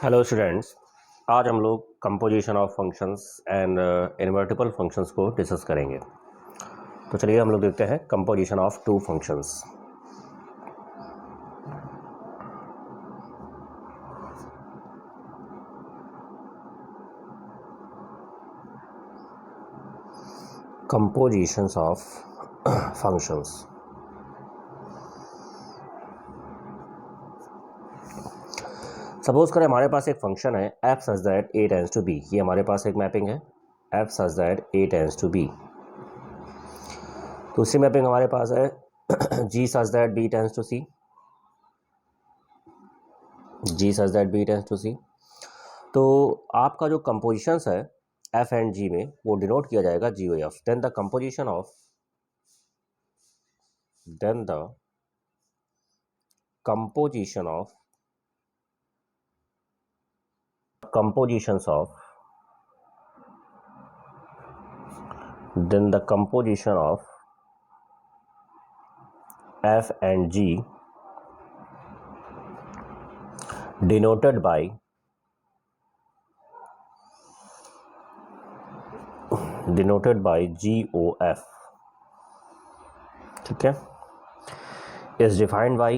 Hello students. आज हम लोग composition of functions and invertible functions को डिस्कस करेंगे। तो चलिए हम लोग देखते हैं composition of two functions. Compositions of functions. Suppose करें हमारे पास एक फंक्शन है f such that a tends to b। ये हमारे पास एक मैपिंग है f such that a tends to b। दूसरी मैपिंग हमारे पास है g such that b tends to c। g such that b tends to c। तो आपका जो कंपोजिशंस है f एंड g में वो डिनोट किया जाएगा g o f। Then the composition of compositions of then the composition of f and g denoted by GOF, ठीक है, is defined by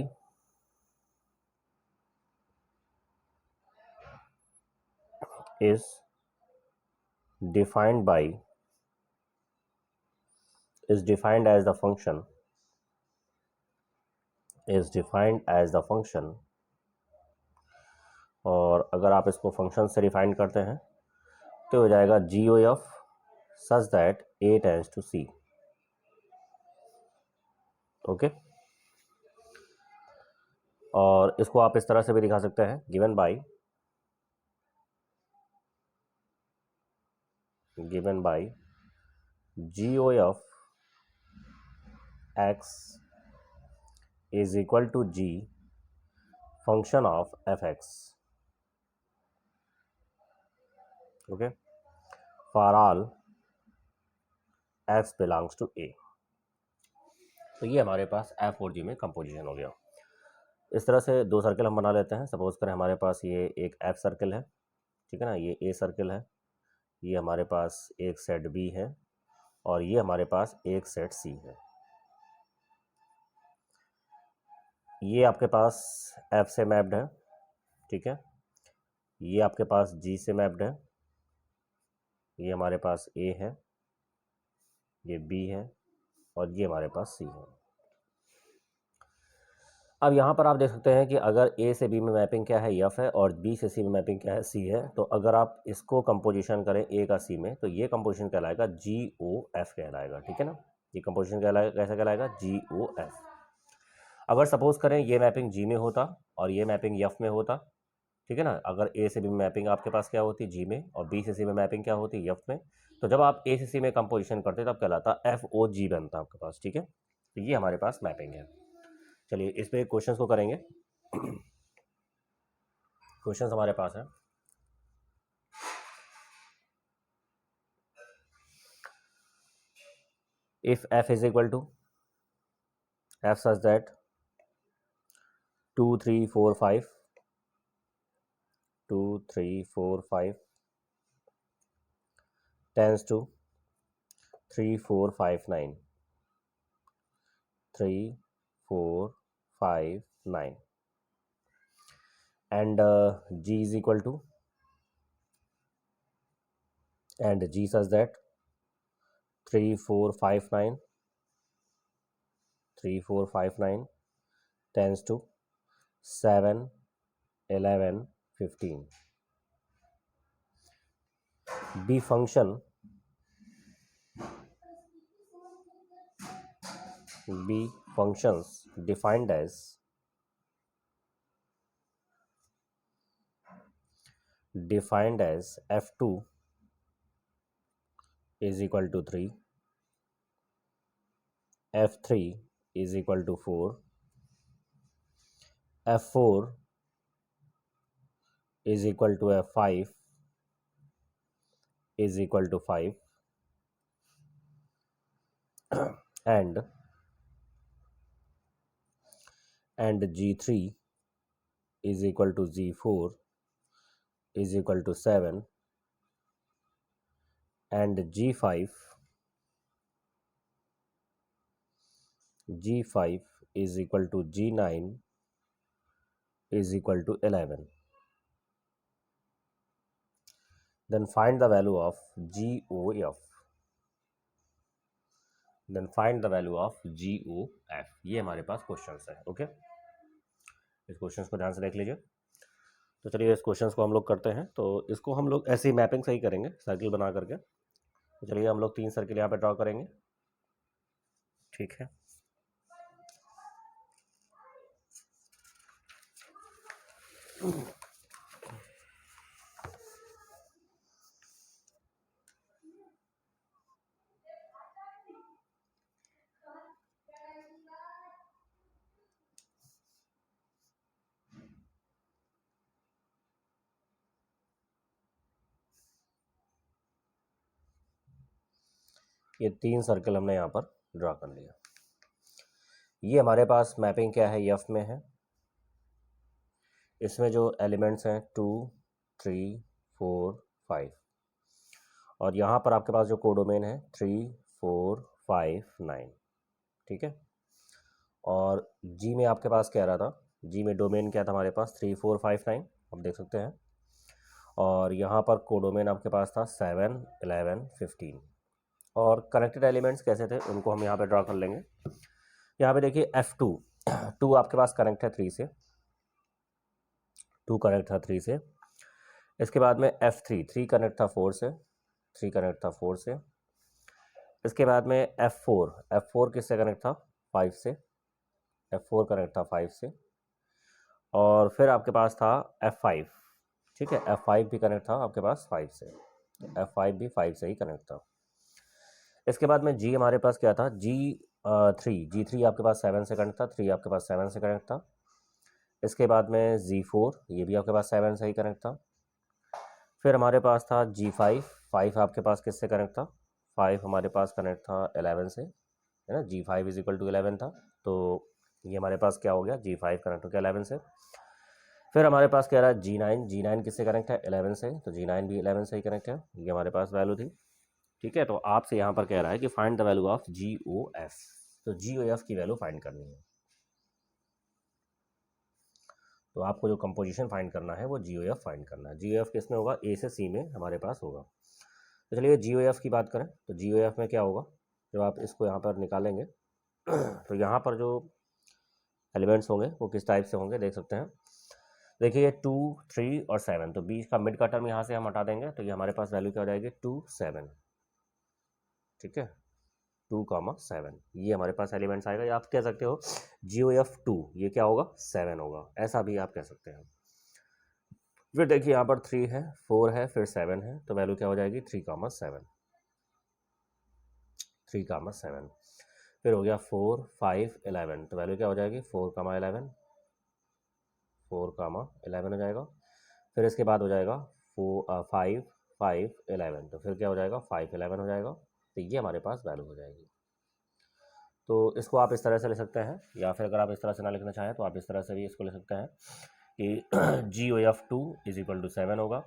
is defined as the function और अगर आप इसको फंक्शन से डिफाइन करते हैं तो हो जाएगा GOF such that A tends to C। Okay, और इसको आप इस तरह से भी दिखा सकते हैं given by GOF X is equal to G function of fx। Okay, for all x belongs to a। तो ये हमारे पास f और g में कंपोजिशन हो गया। इस तरह से दो सर्कल हम बना लेते हैं। सपोज करें हमारे पास ये एक f सर्कल है, ठीक है ना, ये a सर्कल है, ये हमारे पास एक सेट b है और ये हमारे पास एक सेट c है। ये आपके पास f से मैप्ड है, ठीक है, ये आपके पास g से मैप्ड है, ये हमारे पास a है, ये b है और ये हमारे पास c है। अब यहाँ पर आप देख सकते हैं कि अगर a से b में मैपिंग क्या है f है और b से c में मैपिंग क्या है c है, तो अगर आप इसको कंपोजिशन करें a का c में तो ये कंपोजिशन कहलाएगा GOF कहलाएगा, ठीक है ना। ये कंपोजिशन कहलाएगा, कैसा कहलाएगा, GOF। अगर सपोज करें ये मैपिंग g में होता और ये मैपिंग f में होता, ठीक है ना, अगर a से b में मैपिंग आपके पास क्या होती, g में, और b से c में मैपिंग क्या होती, f में, तो जब आप a से c में कंपोजिशन करते तब कहलाता FOG बनता आपके पास, ठीक है। तो ये हमारे पास मैपिंग है। चलिए इस पे क्वेश्चंस को करेंगे। क्वेश्चंस हमारे पास है, if f is equal to f such that 2 3 4 5 tends to 3 4 5 9 3 4 5 9 and g is equal to and g such that 3 4 5 9 tends to 7 11 15 b functions defined as f2 is equal to 3, f3 is equal to 4, f4 is equal to f5 is equal to 5 and g3 is equal to g4 is equal to 7 and G5 is equal to G9 is equal to 11. Then find the value of GOF. ये हमारे पास question है. Okay, इस question को ध्यान से देख लीजिए. तो चलिए इस क्वेश्चन को हम लोग करते हैं. तो इसको हम लोग ऐसी मैपिंग सही करेंगे, सर्किल बना करके. तो चलिए हम लोग 3 सर्किल यहाँ पे ड्रॉ करेंगे. ठीक है. ये 3 सर्कल हमने यहाँ पर ड्रॉ कर लिया. ये हमारे पास मैपिंग क्या है, एफ में है. इसमें जो एलिमेंट्स हैं 2, 3, 4, 5 और यहाँ पर आपके पास जो कोडोमेन है 3, 4, 5, 9. ठीक है. और जी में आपके पास क्या रहा था, जी में डोमेन क्या था हमारे पास 3, 4, 5, 9 आप देख सकते हैं. और यहाँ पर कोडोमेन आपके पास था 7, 11, 15. और कनेक्टेड एलिमेंट्स कैसे थे उनको हम यहाँ पे ड्रॉ कर लेंगे. यहाँ पे देखिए F2 2 आपके पास कनेक्ट है 3 से, 2 कनेक्ट था 3 से. इसके बाद में F3 3 कनेक्ट था 4 से, 3 कनेक्ट था 4 से. इसके बाद में F4 किससे कनेक्ट था 5 से, F4 कनेक्ट था 5 से. और फिर आपके पास था F5. ठीक है, F5 भी कनेक्ट था आपके पास 5 से. F5 भी 5 से ही कनेक्ट था. इसके बाद में G हमारे पास क्या था, G3 आपके पास 7 से कनेक्ट था, 3 आपके पास 7 से कनेक्ट था. इसके बाद में Z4 ये भी आपके पास 7 से ही कनेक्ट था. फिर हमारे पास था G5 5 आपके पास किससे कनेक्ट था, 5 हमारे पास कनेक्ट था 11 से, है ना. G5 इज इक्वल टू 11 था. तो ये हमारे पास क्या हो गया, G5 कनेक्ट हो गया 11 से. फिर हमारे पास क्या रहा है G9 किससे कनेक्ट है 11 से, तो G9 भी 11 से ही कनेक्ट है. ये हमारे पास वैल्यू थी. ठीक है. तो आपसे यहाँ पर कह रहा है कि find the value of GOF. तो GOF की वैल्यू फाइंड करनी है. तो आपको जो कंपोजिशन फाइंड करना है वो GOF फाइंड करना है. GOF किस में होगा, A से C में हमारे पास होगा. तो चलिए GOF की बात करें तो GOF में क्या होगा, जब आप इसको यहाँ पर निकालेंगे तो यहाँ पर जो एलिमेंट्स होंगे वो किस टाइप से होंगे देख सकते हैं. देखिए ये 2, 3 और 7, तो बीच का मिड का टर्म यहाँ से हम हटा देंगे तो ये हमारे पास वैल्यू क्या हो जाएगी 2, 7. ठीक है, 2, 7 ये हमारे पास एलिमेंट्स आएगा. या आप कह सकते हो GOF2 ये क्या होगा 7 होगा, ऐसा भी आप कह सकते हैं. फिर देखिए यहाँ पर 3 है, 4 है, फिर 7 है, तो वैल्यू क्या हो जाएगी 3, 7. फिर हो गया 4, 5, 11, तो वैल्यू क्या हो जाएगी 4, 11 हो जाएगा. फिर इसके बाद हो जाएगा 5, 5, 11, तो फिर क्या हो जाएगा 5, 11 हो जाएगा. तो ये हमारे पास वैल्यू हो जाएगी. तो इसको आप इस तरह से लिख सकते हैं, या फिर अगर आप इस तरह से ना लिखना चाहें तो आप इस तरह से भी इसको लिख सकते हैं कि GOF2 इज इक्वल टू 7 होगा,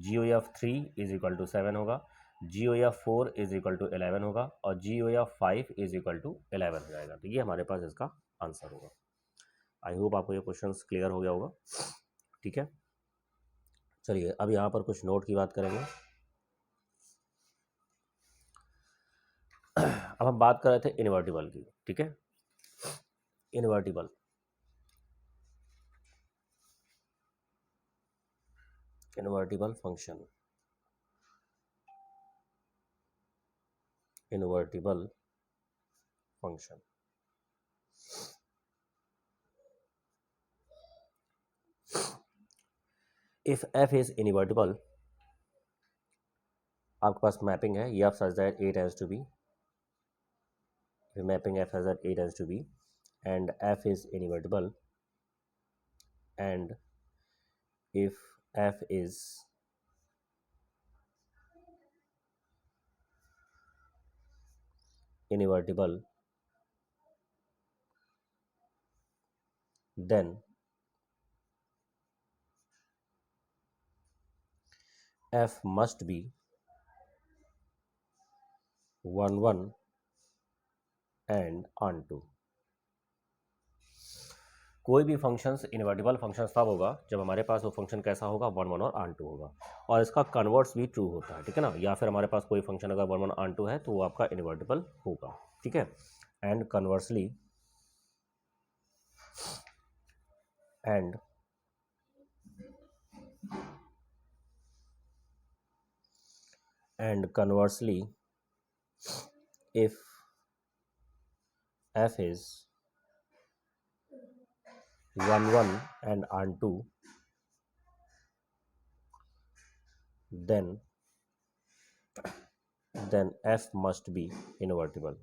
GOF3 इज इक्वल टू 7 होगा, GOF4 इज इक्वल टू 11 होगा और GOF5 इज इक्वल टू 11 हो जाएगा. तो ये हमारे पास इसका आंसर होगा. आई होप आपको ये क्वेश्चन क्लियर हो गया होगा. ठीक है. चलिए अब यहाँ पर कुछ नोट की बात करेंगे. अब हम बात कर रहे थे इनवर्टिबल की. ठीक है, invertible function, invertible function. If f is invertible, आपके पास मैपिंग है f such that a tends to b, mapping f such that a tends to b and f is invertible, and if f is invertible then f must be 1 1 and onto. कोई भी functions invertible functions तब होगा जब हमारे पास वो function कैसा होगा, 1 1 और ऑन टू होगा, और इसका कन्वर्ट्स भी ट्रू होता है, ठीक है ना। या फिर हमारे पास कोई फंक्शन अगर 1 1 ऑन टू है तो वो आपका इन्वर्टिबल होगा, ठीक है। And conversely and conversely, if f is 1 1 and onto, then f must be invertible.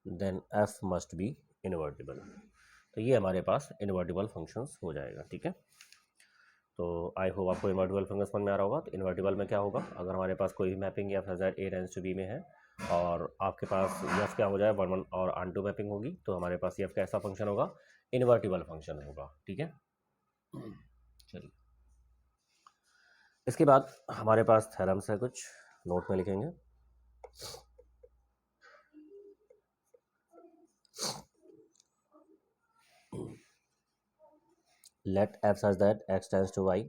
Then f must be invertible. तो ये हमारे पास इन्वर्टिबल फंक्शंस हो जाएगा, ठीक है। तो आई होप आपको इन्वर्टिबल फंक्शन समझ में आ रहा होगा। तो इन्वर्टिबल में क्या होगा, अगर हमारे पास कोई मैपिंग या फिर ए टेंड्स टू बी में है और आपके पास एफ क्या हो जाए 1 1 और ऑन टू मैपिंग होगी, तो हमारे पास एफ कैसा फंक्शन होगा, इन्वर्टिबल फंक्शन होगा, ठीक है। चलिए, इसके बाद हमारे पास थ्योरम्स है, कुछ नोट में लिखेंगे। Let F such that X tends to Y,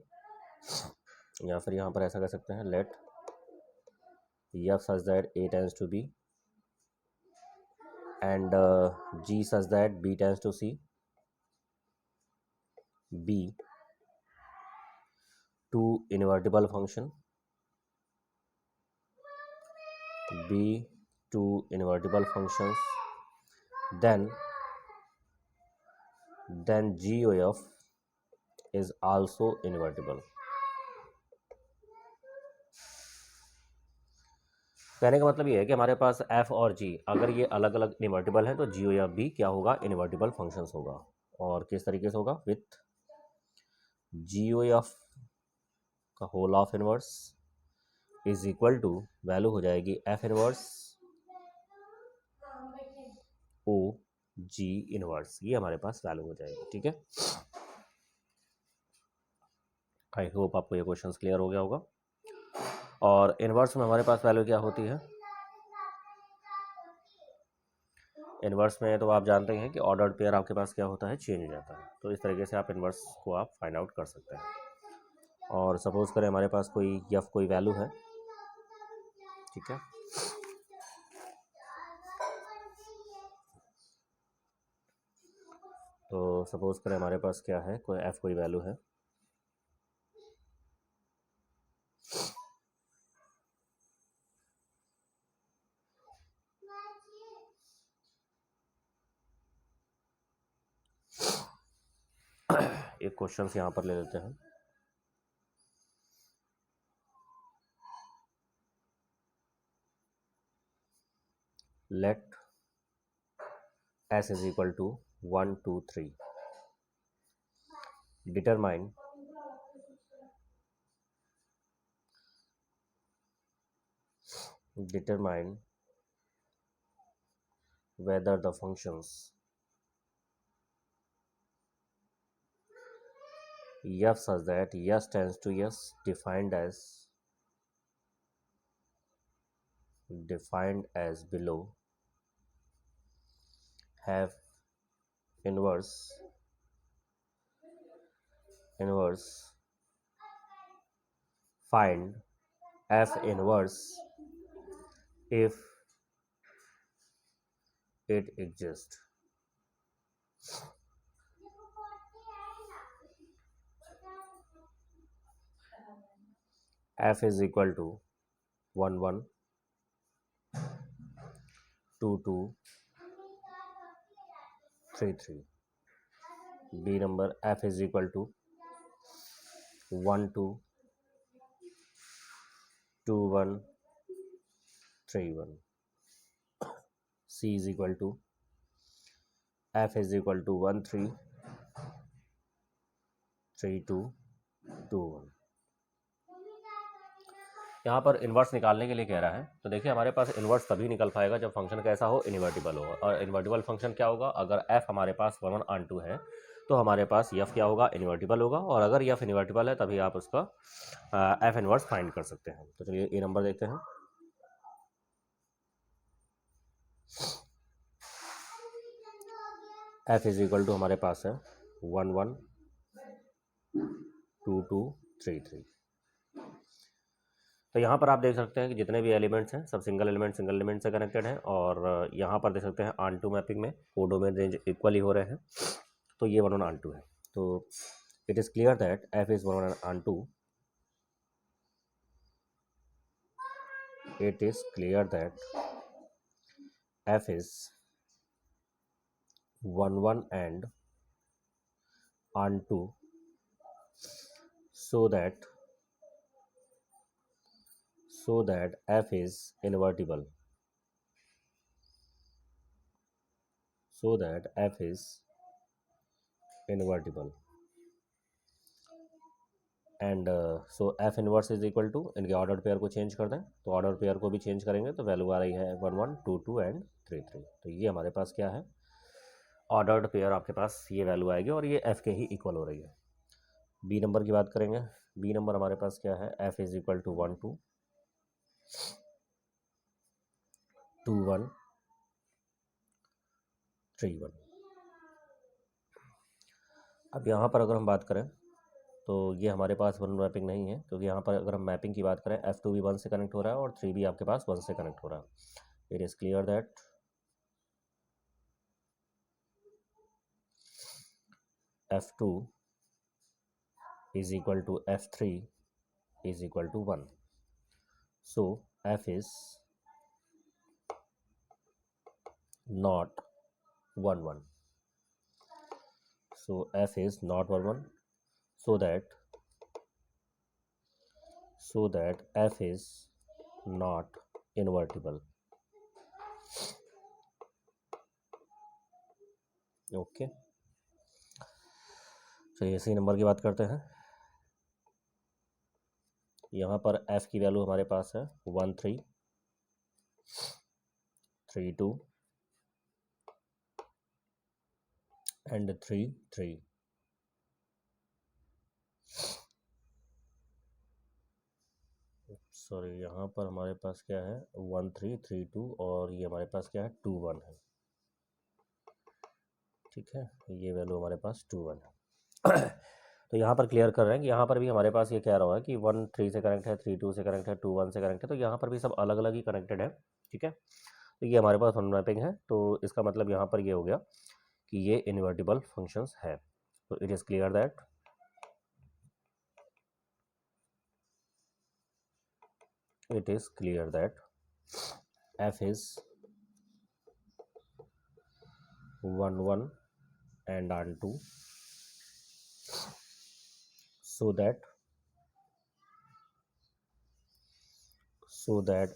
या फिर यहाँ पर ऐसा कर सकते हैं, let F such that A tends to B and G such that B tends to C, B two invertible function, b two invertible functions, then g of is also invertible. कहने का मतलब ये है कि हमारे पास f और g अगर ये अलग अलग इन्वर्टिबल है तो g या b क्या होगा, इन्वर्टिबल फंक्शंस होगा। और किस तरीके से होगा, विथ g ऑफ का whole of inverse is equal to, value हो जाएगी f inverse o g inverse, ये हमारे पास वैल्यू हो जाएगी, ठीक है। आई होप आपको ये क्वेश्चंस क्लियर हो गया होगा। और इनवर्स में हमारे पास वैल्यू क्या होती है, इनवर्स में तो आप जानते हैं कि ऑर्डर्ड पेयर आपके पास क्या होता है, चेंज हो जाता है। तो इस तरीके से आप इनवर्स को आप फाइंड आउट कर सकते हैं। और सपोज करें हमारे पास कोई एफ कोई वैल्यू है, ठीक है, तो सपोज करें हमारे पास क्या है, कोई एफ कोई वैल्यू है, एक क्वेश्चन यहाँ पर ले लेते हैं। Let s is equal to 1 2 3, determine whether the functions f such that s tends to s defined as below have inverse find f inverse if it exists. f is equal to 1 1 2 2 3 3, b number f is equal to 1 2 2 1 3 1, c is equal to f is equal to 1 3 3 2 2 1। यहाँ पर inverse निकालने के लिए कह रहा है, तो देखिए हमारे पास इन्वर्स तभी निकल पाएगा जब फंक्शन कैसा हो, इन्वर्टिबल हो। और इन्वर्टिबल फंक्शन क्या होगा, अगर f हमारे पास 1 1 ऑन टू है तो हमारे पास एफ क्या होगा, इन्वर्टिबल होगा, और अगर एफ इन्वर्टिबल है तभी आप उसका एफ इनवर्स फाइंड कर सकते हैं। तो चलिए ए नंबर देखते हैं। एफ इज इक्वल टू हमारे पास है 1 1 2 2 3 3। तो यहाँ पर आप देख सकते हैं कि जितने भी एलिमेंट्स हैं सब सिंगल एलिमेंट से कनेक्टेड हैं, और यहाँ पर देख सकते हैं ऑन टू मैपिंग में कोडोमेन रेंज इक्वली हो रहे हैं, तो ये 1 1 ऑन टू है। तो it is clear that F is 1 1 onto. It is clear that f is 1 1 and on 2, so that f is invertible, so that f is invertible, and so F inverse is equal to, इनके order pair को change कर दें, तो order pair को भी change करेंगे तो value आ रही है 1 1 2 2 एंड 3 3। तो ये हमारे पास क्या है, ऑर्डर्ड पेयर आपके पास ये वैल्यू आएगी, और ये एफ के ही इक्वल हो रही है। बी नंबर की बात करेंगे। बी नंबर हमारे पास क्या है, एफ इज इक्वल टू 1 2 2 1 3 1। अब यहाँ पर अगर हम बात करें तो ये हमारे पास वन मैपिंग नहीं है, क्योंकि यहाँ पर अगर हम मैपिंग की बात करें F2 भी 1 से कनेक्ट हो रहा है और 3 भी आपके पास 1 से कनेक्ट हो रहा है। It is clear that F2 is equal to F3 is equal to 1. So F is not 1 1. So F is not 1 1. So that F is not invertible. Okay, चलिए इसी नंबर की बात करते हैं। यहाँ पर F की वैल्यू हमारे पास है 1 3 3 2 एंड 3 3। सॉरी, यहाँ पर हमारे पास क्या है 1 3 3 2, और ये हमारे पास क्या है 2 1 है। ठीक है, ये वैल्यू हमारे पास 2 1 है। तो यहाँ पर क्लियर कर रहे हैं कि यहाँ पर भी हमारे पास ये कह रहा है कि 1 3 से कनेक्ट है, 3 2 से कनेक्ट है, 2 1 से कनेक्ट है, तो यहाँ पर भी सब अलग अलग ही कनेक्टेड है। ठीक है, तो ये हमारे पास वन मैपिंग है, तो इसका मतलब यहाँ पर ये हो गया कि ये इन्वर्टिबल फंक्शंस है। तो it is clear that f is 1 1 and on 2, so that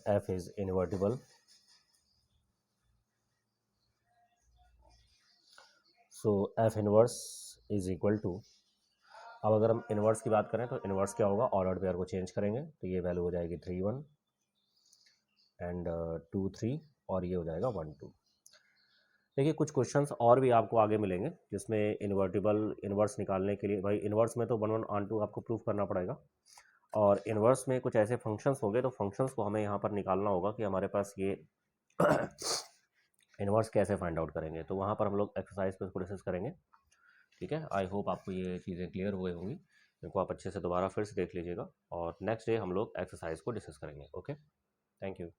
f is invertible, so f inverse is equal to, अब अगर हम इनवर्स की बात करें तो इनवर्स क्या होगा, ऑर्डर्ड पेयर को चेंज करेंगे तो ये वैल्यू हो जाएगी 3 1 एंड 2 3, और ये हो जाएगा 1 2। देखिए कुछ क्वेश्चंस और भी आपको आगे मिलेंगे जिसमें इनवर्स निकालने के लिए, भाई इनवर्स में तो 1 1 ऑन 2 आपको प्रूफ करना पड़ेगा, और इनवर्स में कुछ ऐसे फंक्शंस होंगे, तो फंक्शंस को हमें यहाँ पर निकालना होगा कि हमारे पास ये इनवर्स कैसे फाइंड आउट करेंगे, तो वहाँ पर हम लोग एक्सरसाइज पे इसको डिस्कस करेंगे। ठीक है, आई होप आपको ये चीज़ें क्लियर हो गई होंगी, इनको आप अच्छे से दोबारा फिर से देख लीजिएगा, और नेक्स्ट डे हम लोग एक्सरसाइज को डिस्कस करेंगे। Okay, thank you.